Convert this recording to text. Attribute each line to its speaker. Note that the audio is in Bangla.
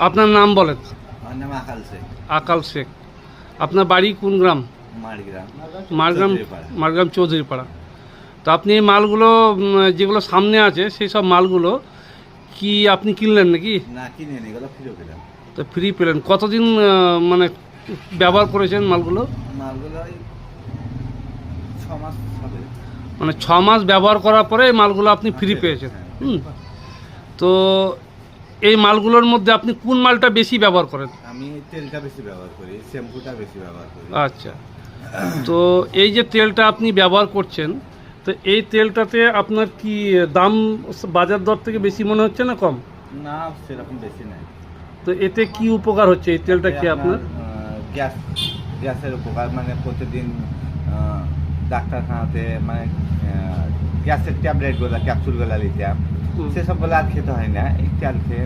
Speaker 1: আপনার নাম বলেন।
Speaker 2: আমার নাম আকাল শেখ।
Speaker 1: আকাল শেখ। আপনার বাড়ি কোন গ্রাম?
Speaker 2: মাড়গ্রাম।
Speaker 1: মারগ্রাম।
Speaker 2: চৌধুরীপাড়া।
Speaker 1: মারগ্রাম চৌধুরীপাড়া। তো আপনি এই মালগুলো যেগুলো সামনে আছে সেই সব মালগুলো কি আপনি কিনলেন নাকি?
Speaker 2: না কিনে নি, এগুলো ফিরে পেলাম।
Speaker 1: তো ফ্রি পেলেন? কতদিন মানে ব্যবহার করেছেন মালগুলো?
Speaker 2: মালগুলো ওই 6 মাস হবে।
Speaker 1: মানে 6 মাস ব্যবহার করার পরে এই মালগুলো আপনি ফ্রি পেয়েছেন। হুম। তো এই মালগুলোর মধ্যে আপনি কোন মালটা বেশি ব্যবহার করেন?
Speaker 2: আমি তেলটা বেশি ব্যবহার করি, শ্যাম্পুটা বেশি ব্যবহার করি।
Speaker 1: আচ্ছা। তো এই যে তেলটা আপনি ব্যবহার করছেন, তো এই তেলটাতে আপনার কি দাম বাজার দর থেকে বেশি মনে হচ্ছে না কম?
Speaker 2: না সেরকম বেশি নাই।
Speaker 1: তো এতে কি উপকার হচ্ছে এই তেলটা খেয়ে আপনার?
Speaker 2: গ্যাসের উপকার, মানে প্রতিদিন ডাক্তারখানাতে মানে গ্যাসের ট্যাবলেটগুলো ক্যাপসুলগুলো নিতাম,
Speaker 1: হুম।
Speaker 2: সেসবগুলো আর খেতে হয় না। এই তেল খেয়ে